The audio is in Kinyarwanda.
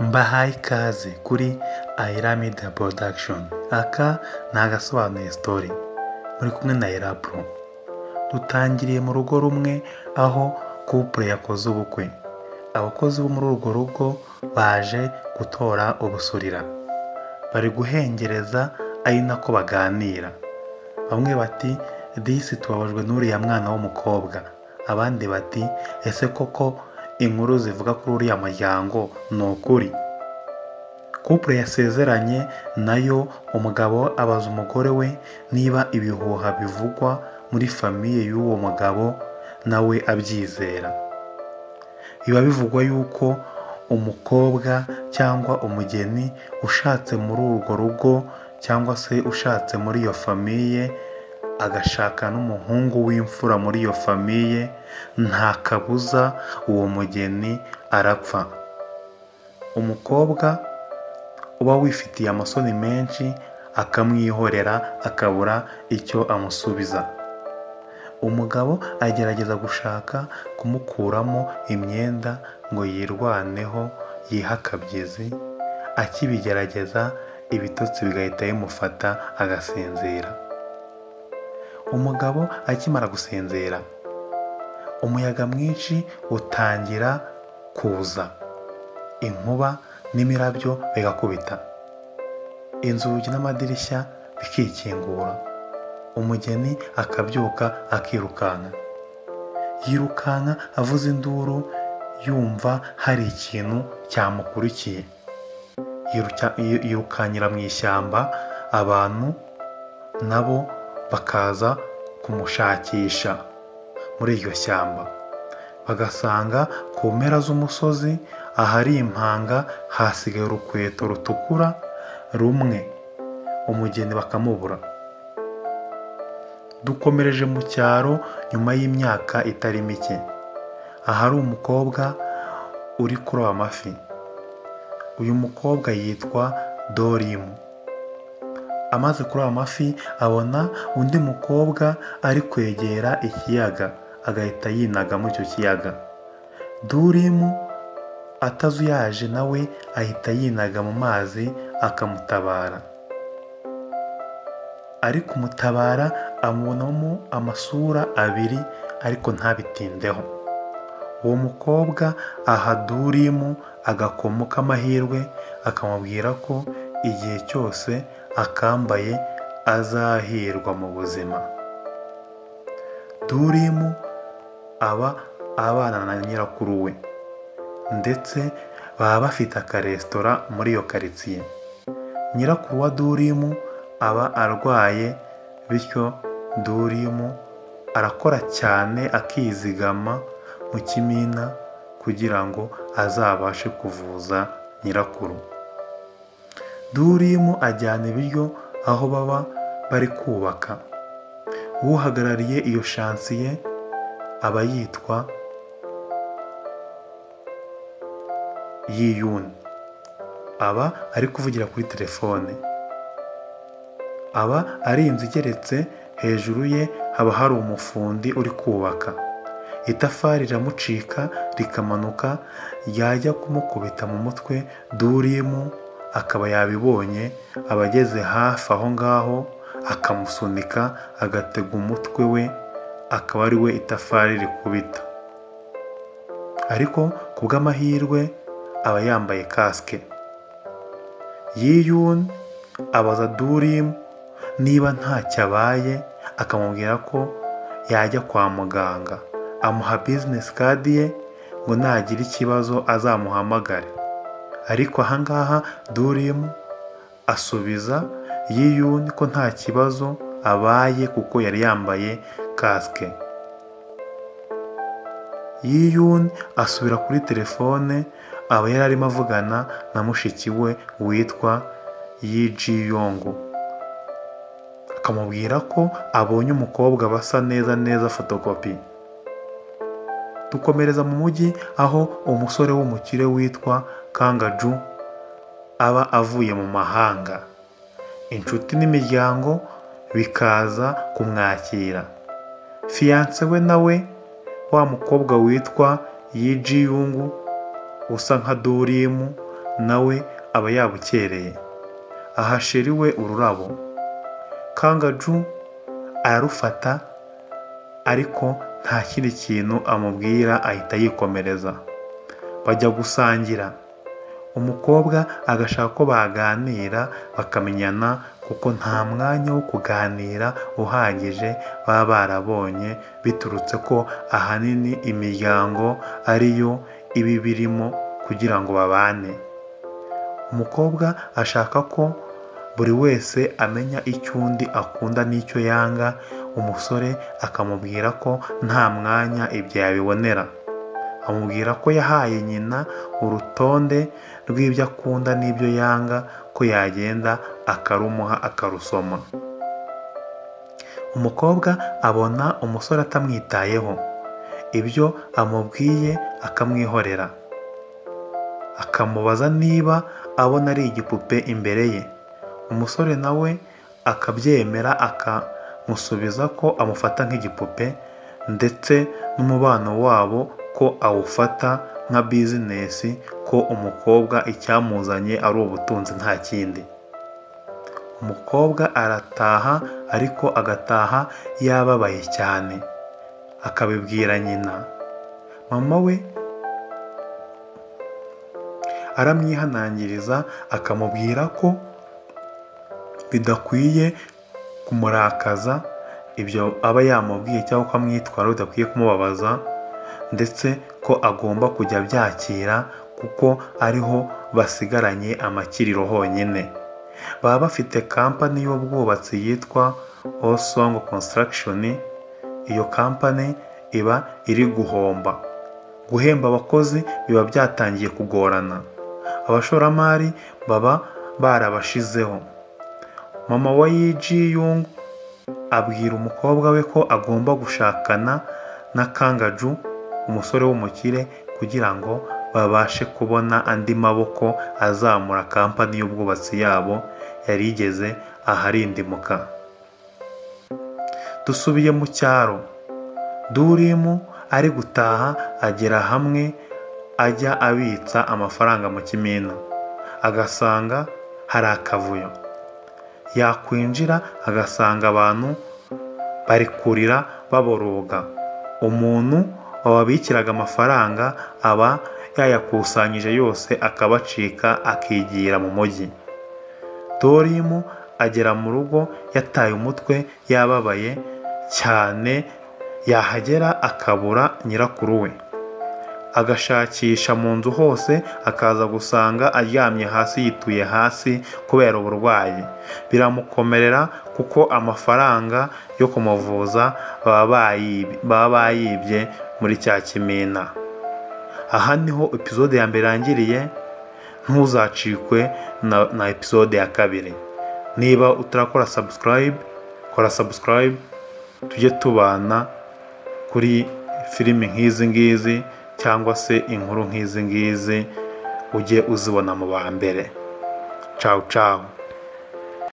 Mbahaye ikaze kuri Ayra Media Production. Aka ni agasobanuye story. Muri kumwe na Ayra Pro. Dutangiriye mu rugo rumwe aho couple yakoze ubukwe. Abakozi bo muri urwo rugo baje gutora ubusurira. Bari guhengereza ari nako baganira. Bamwe bati disi tubabajwe n'uriya mwana w'umukobwa. Abandi bati ese koko inkuru zivuga kuri uriya muryango ni ukuri. Couple yasezeranye nayo umugabo abaza umugore we niba ibihuha bivugwa muri famiye y'uwo mugabo nawe abyizera. Biba bivugwa yuko umukobwa cyangwa umugeni ushatse muri urwo rugo cyangwa se ushatse muri iyo famiye agashaka n'umuhungu w'imfura muri iyo famiye, nta kabuza uwo mugeni arapfa. Umukobwa uba wifitiye amasoni menshi akamwihorera akabura icyo amusubiza. Umugabo agerageza gushaka kumukuramo imyenda ngo yirwaneho yihakabyizi, akibigerageza ibitotsi bigahita bimufata agasinzira. Umugabo akimara gusinzira, umuyaga mwinshi utangira kuza, inkuba n'imirabyo bigakubita, inzugi n'amadirishya bikikingura. Umugeni akabyuka akirukanka, yirukanka avuza induru yumva hari ikintu cyamukurikiye. Yirukankira mu ishyamba, abantu nabo bakaza kumushakisha muri iryo shyamba. Bagasanga ku mpera z'umusozi ahari impanga hasigaye urukweto rutukura rumwe. Umugeni bakamubura. Dukomereje mu cyaro nyuma y'imyaka itari mike, ahari umukobwa uri kuroba amafi. Uyu mukobwa yitwa Dorimu. Amaze kuroba amafi abona undi mukobwa ari kwegera ikiyaga, agahita yinaga muri icyo kiyaga. Dorimu atazuyaje nawe ahita yinaga mu mazi akamutabara. Ari kumutabara amubonamo amasura abiri ariko ntabitindeho. Uwo mukobwa aha Dorimu agakomo k'amahirwe, akamubwira ko igihe cyose akambaye azahirwa mu buzima. Dorimu aba abana na nyirakuru we, ndetse baba bafite akaresitora muri iyo karitsiye. Nyirakuru wa Dorimu aba arwaye, bityo Dorimu arakora cyane akizigama mu kimina kugira ngo azabashe kuvuza nyirakuru. Dorimu ajyana ibiryo aho baba bari kubaka. Uhagarariye iyo shansiye aba yitwa Yiyun. Aba ari kuvugira kuri telefone. Aba ari inzu igeretse, hejuru ye haba hari umufundi uri kubaka. Itafari riramucika rikamanuka, yajya kumukubita mu mutwe. Dorimu akaba yabibonye, abageze hafi aho ngaho akamusunika agatega umutwe we, akaba ari we itafari rikubita. Ariko ku bw'amahirwe aba yambaye kasike. Yiyun abaza Dorimu niba ntacyo abaye, akamubwira ko yajya kwa muganga. Amuha business card ye ngo nagira ikibazo azamuhamagare. Ariko ahangaha Dorimu asubiza Yiyun ko nta kibazo abaye kuko yari yambaye kasike. Yiyun asubira kuri telefone, aba yari arimo avugana na mushiki we witwa Yijiyongo. Akamubwira ko abonye umukobwa basa neza neza fotokopi. Dukomereza mu mujyi aho umusore w'umukire witwa Kangaju aba avuye mu mahanga. Inshuti n'imiryango bikaza kumwakira. Fiance we nawe wa mukobwa witwa Yijiyungu usa nka Dorimu nawe aba yabukereye. Aha sheri we ururabo, Kangaju ararufata ariko nta kindi kintu amubwira, ahita yikomereza. Bajya gusangira, umukobwa agashaka ko baganira bakamenyana kuko nta mwanya wo kuganira uhagije baba barabonye, biturutse ko ahanini imiryango ariyo ibi birimo kugira ngo babane. Umukobwa ashaka ko buri wese amenya icyo undi akunda n'icyo yanga, umusore akamubwira ko nta mwanya ibyo yabibonera. Amubwira ko yahaye nyina urutonde rw'ibyo akunda n'ibyo yanga, ko yagenda akarumuha akarusoma. Umukobwa abona umusore atamwitayeho, ibyo amubwiye akamwihorera, akamubaza niba abona ari igipupe imbere ye. Umusore nawe akabyemera, akamusubiza ko amufata nk'igipupe, ndetse n'umubano wabo ko awufata nka bizinesi, ko umukobwa icyamuzanye ari ubutunzi nta kindi. Umukobwa arataha, ariko agataha yababaye cyane, akabibwira nyina. Mama we aramwihanangiriza akamubwira ko bidakwiye kumurakaza, ibyo aba yamubwiye cyangwa ko amwitwara bidakwiye kumubabaza, ndetse ko agomba kujya abyakira kuko ariho basigaranye amakiriro honyine. Baba bafite kampani y'ubwubatsi yitwa Osong Construction. Iyo kampani iba iri guhomba, guhemba abakozi biba byatangiye kugorana, abashoramari baba barabashizeho. Mama wa Yi Ji-young abwira umukobwa we ko agomba gushakana na Kangaju, umusore w'umukire, kugira ngo babashe kubona andi maboko azamura kampani y'ubwubatsi yabo yari igeze aharindimuka. Dusubiye mu cyaro, Durimu ari gutaha agera hamwe ajya abitsa amafaranga mu kimina, agasanga hari akavuyo. Yakwinjira agasanga abantu bari kurira baboroga. Umuntu wababikiraga amafaranga aba yayakusanyije yose akabacika akigira mu mujyi. Durimu agera mu rugo yataye umutwe, yababaye cyane, yahagera akabura nyirakuru we. Agashakisha mu nzu hose, akaza gusanga aryamye hasi, yituye hasi kubera uburwayi. Biramukomerera kuko amafaranga yo kumuvuza baba bayibye muri cya kimina. Aha niho episode ya mbere irangiriye. Ntuzacikwe na episode ya kabiri. Niba utarakora subscribe, kora subscribe, tujye tubana kuri filimi nk'izi ngizi cyangwa se inkuru nk'izi ngizi, ujye uzibona mu ba mbere. Ciao ciao.